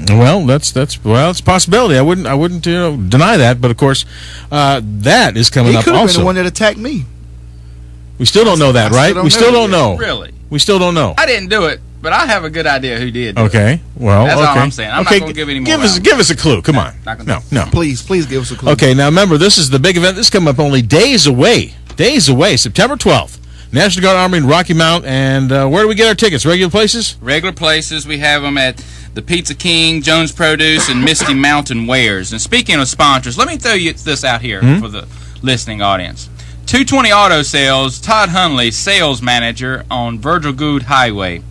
Well, it's a possibility. I wouldn't deny that. But of course, that is coming up also. He could have been the one that attacked me. We still don't know that, right? We still don't know. Really? We still don't know. I didn't do it, but I have a good idea who did. Okay. Well, that's all I'm saying. I'm not going to give any more. Give us a clue. Come on. No. Please give us a clue. Okay. Now remember, this is the big event. This is coming up only days away. September 12th. National Guard Armory in Rocky Mount. And where do we get our tickets? Regular places? Regular places. We have them at the Pizza King, Jones Produce, and Misty Mountain Wares. And speaking of sponsors, let me throw you this out here for the listening audience. 220 Auto Sales, Todd Hunley, sales manager on Virgil Goode Highway,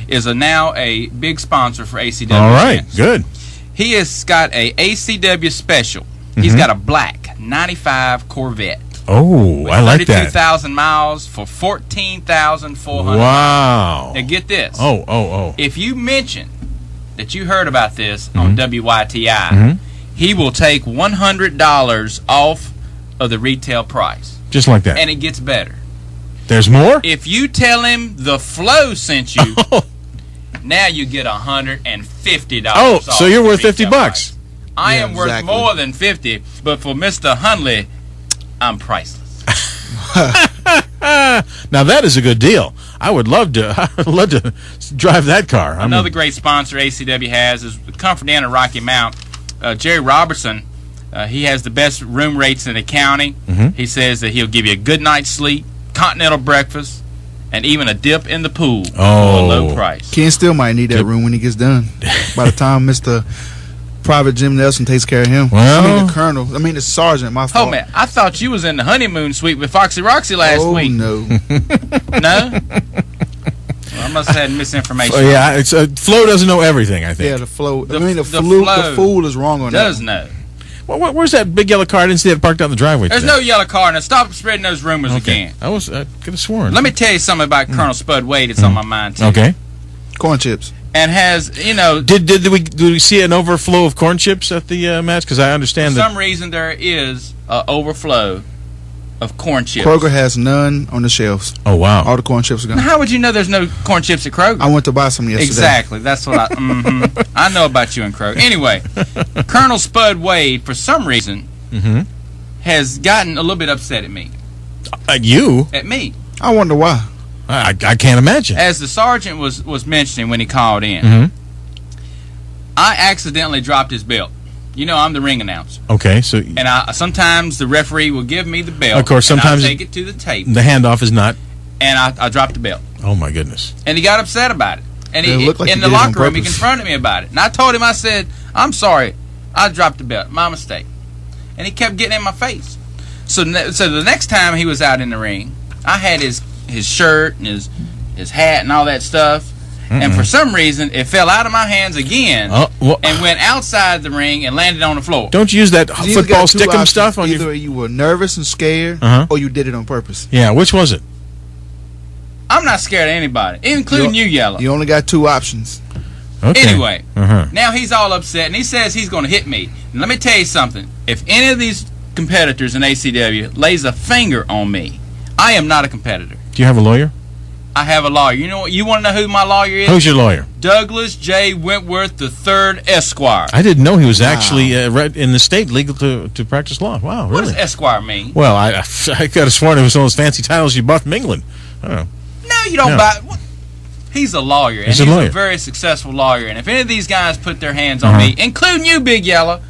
is now a big sponsor for ACW. All right, events. Good. He has got a ACW special. He's got a black 95 Corvette. Oh, I like that. 32,000 miles for $14,400. Wow. Now get this. Oh. If you mention that you heard about this on WYTI, he will take $100 off of the retail price. Just like that. And it gets better. There's more? If you tell him the Flow sent you, now you get $150 off. So you're worth $50. I am worth more than 50, but for Mr. Hunley, I'm priceless. Now that is a good deal. I would love to drive that car. Another great sponsor ACW has is Comfort Inn at Rocky Mount. Jerry Robertson, he has the best room rates in the county. He says that he'll give you a good night's sleep, continental breakfast, and even a dip in the pool for a low price. Ken still might need that room when he gets done. By the time Mr. Private Jim Nelson takes care of him. Well, the sergeant, my fault. Oh, man, I thought you was in the honeymoon suite with Foxy Roxy last week. No. No? Well, I must have had misinformation. Yeah, it's Flo doesn't know everything, I think. Yeah, the Flo. The fool is wrong on that. Does know. Well, where's that big yellow car? I didn't see it parked down the driveway. There's no yellow car. Now stop spreading those rumors again. I could have sworn. Let me tell you something about Colonel Spud Wade. It's on my mind too. Okay. Corn chips. And has Did we see an overflow of corn chips at the match? Because I understand for some reason there is an overflow of corn chips. Kroger has none on the shelves. Oh wow! All the corn chips are gone. Now, how would you know there's no corn chips at Kroger? I went to buy some yesterday. Exactly. That's what I know about you and Kroger. Anyway, Colonel Spud Wade, for some reason, has gotten a little bit upset at me. You? At me. I wonder why. I can't imagine. As the sergeant was mentioning when he called in, I accidentally dropped his belt. You know, I'm the ring announcer. Okay, so and sometimes the referee will give me the belt. Of course, sometimes I take it to the tape. The handoff is not. And I dropped the belt. Oh my goodness! And he got upset about it. And in the locker room, he confronted me about it. And I told him, I said, "I'm sorry, I dropped the belt. My mistake." And he kept getting in my face. So the next time he was out in the ring, I had his shirt and his hat and all that stuff. And for some reason, it fell out of my hands again and went outside the ring and landed on the floor. Don't use that football stickum stuff on Either you were nervous and scared, or you did it on purpose. Yeah, which was it? I'm not scared of anybody, including you, Yellow. You only got two options. Okay. Anyway, now he's all upset, and he says he's going to hit me. And let me tell you something. If any of these competitors in ACW lays a finger on me, I am not a competitor. Do you have a lawyer? I have a lawyer. You know what? You want to know who my lawyer is? Who's your lawyer? Douglas J. Wentworth III, Esquire. I didn't know he was actually in the state legal to practice law. Wow, really? What does Esquire mean? Well, I could have sworn it was one of those fancy titles you bought from England. No, you don't buy. He's a lawyer, and he's a very successful lawyer. And if any of these guys put their hands on me, including you, Big Yellow,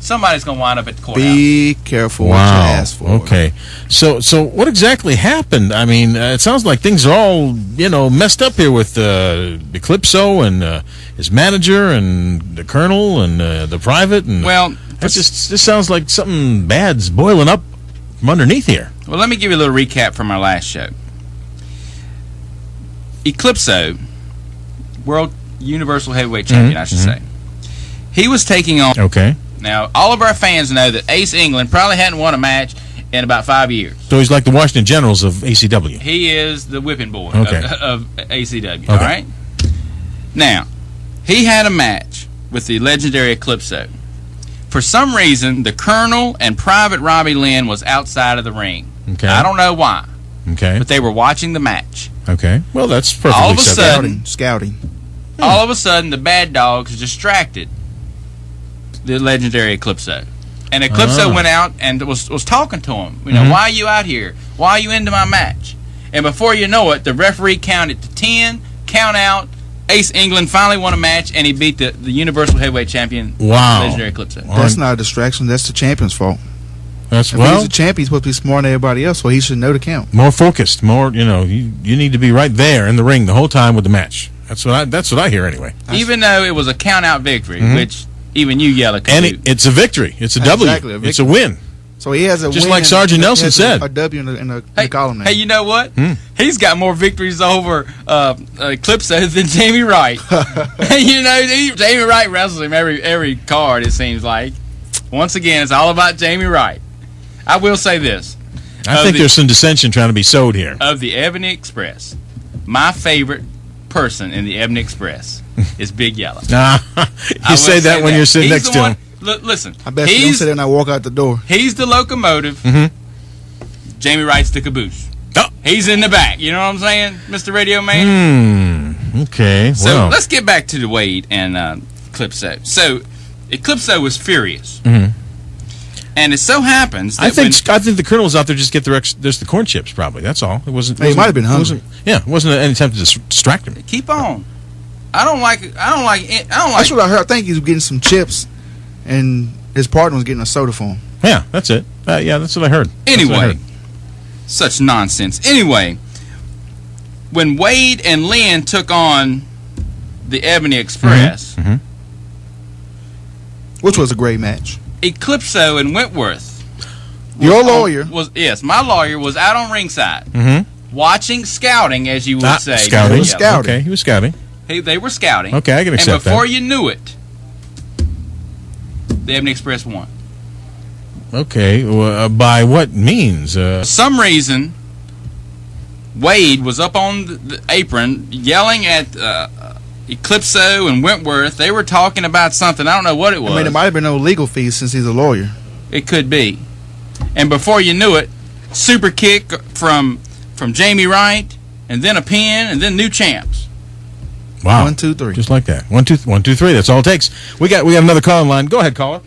somebody's going to wind up at the courthouse. Be careful what you ask for. Okay. So what exactly happened? I mean, it sounds like things are all, messed up here with Eclipso and his manager and the colonel and the private. And this sounds like something bad's boiling up from underneath here. Well, let me give you a little recap from our last show. Eclipso, World Universal Heavyweight Champion, I should say. He was taking on... Okay. Now, all of our fans know that Ace England probably hadn't won a match in about 5 years. So he's like the Washington Generals of ACW. He is the whipping boy of ACW, okay. All right? Now, he had a match with the legendary Eclipso. For some reason, the Colonel and Private Robbie Lynn was outside of the ring. Okay. I don't know why. Okay. But they were watching the match. Okay. Well, that's perfectly all of a sudden, scouting. All of a sudden, the bad dogs distracted the legendary Eclipso. And Eclipso went out and was talking to him. You know, why are you out here? Why are you into my match? And before you know it, the referee counted to 10, count out. Ace England finally won a match, and he beat the Universal Heavyweight Champion, legendary Eclipso. That's not a distraction. That's the champion's fault. If he's a champion, he's supposed to be smarter than everybody else, so he should know the count. More focused, more, you know, you need to be right there in the ring the whole time with the match. That's what I hear anyway. Even though it was a count-out victory, which even you yell at. And it's a victory. It's a W. Exactly, it's a win. So he has a just win, like Sergeant Nelson said. A W in the column there. Hey, you know what? He's got more victories over Eclipso than Jamie Wright. You know, Jamie Wright wrestles him every card, it seems like. Once again, it's all about Jamie Wright. I will say this. I think there's some dissension trying to be sowed here. Of the Ebony Express, my favorite person in the Ebony Express is Big Yellow. You say that when you're sitting next to him. Listen, I bet you don't sit there and I walk out the door. He's the locomotive. Jamie Wright's the caboose. Oh. He's in the back. You know what I'm saying, Mr. Radio Man? Okay. So let's get back to the Wade and Eclipso. So Eclipso was furious. And it so happens that I think the Colonel was out there just get the corn chips. Probably that's all. It wasn't. He might have been hungry. It wasn't any attempt to distract him. Keep on. I don't like. That's what I heard. I think he was getting some chips, and his partner was getting a soda for him. Yeah, that's it. Yeah, that's what I heard. Anyway, such nonsense. Anyway, when Wade and Lynn took on the Ebony Express, which was a great match. Eclipso and Wentworth. Your lawyer yes, my lawyer was out on ringside, watching, scouting, as you would say. Scouting. He was scouting. Okay, he was scouting. They were scouting. Okay, I can accept that. And before you knew it, the Ebony Express won. Okay, by what means? For some reason, Wade was up on the apron yelling at Eclipso and Wentworth. They were talking about something. I don't know what it was. I mean, it might have been no legal fees since he's a lawyer. It could be. And before you knew it, super kick from Jamie Wright, and then a pin, and then new champs. Wow. 1, 2, 3. Just like that. 1, 2, 3. That's all it takes. We got another call in line. Go ahead, caller.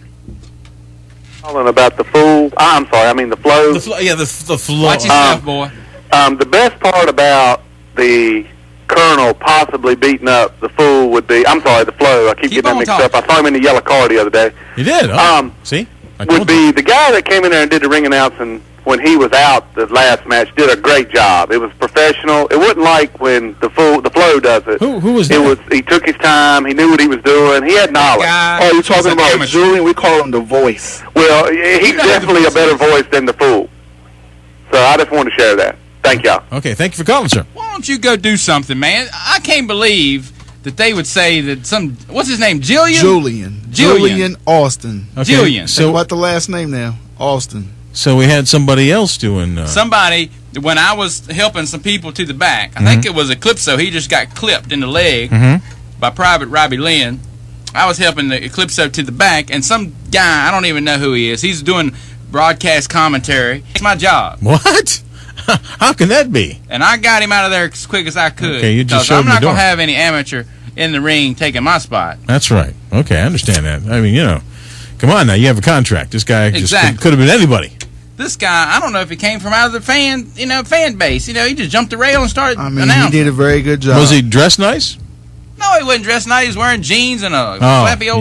Calling about the fool. I'm sorry. I mean the flow. The flow. Watch yourself, boy. The best part about the Colonel possibly beating up the fool would be, I'm sorry, the flow. I keep getting them mixed up. I saw him in the yellow car the other day. You did? Oh. See? Would be the guy that came in there and did the ring announcing when he was out the last match. Did a great job. It was professional. It wasn't like when the flow does it. Who was that? He took his time. He knew what he was doing. He had knowledge. Oh, you're talking about Julian? We call him the voice. Well, he's definitely a better voice than the fool. So I just wanted to share that. Thank y'all. Okay, thank you for calling, sir. Why don't you go do something, man? I can't believe that they would say that what's his name, Julian Austin. Okay, Julian. So what the last name now? Austin. So we had somebody else doing... Somebody, when I was helping some people to the back, I think it was Eclipso, he just got clipped in the leg by Private Robbie Lynn. I was helping the Eclipso to the back, and some guy, I don't even know who he is, he's doing broadcast commentary. It's my job. What? How can that be? And I got him out of there as quick as I could. Okay, you just showed I'm me not the door. going to have any amateur in the ring taking my spot. That's right. Okay, I understand that. I mean, you know, come on now, you have a contract. This guy just could have been anybody. This guy, I don't know if he came from out of the fan base. You know, he just jumped the rail and started announcing. He did a very good job. Was he dressed nice? No, he wasn't dressed nice. He was wearing jeans and a flappy old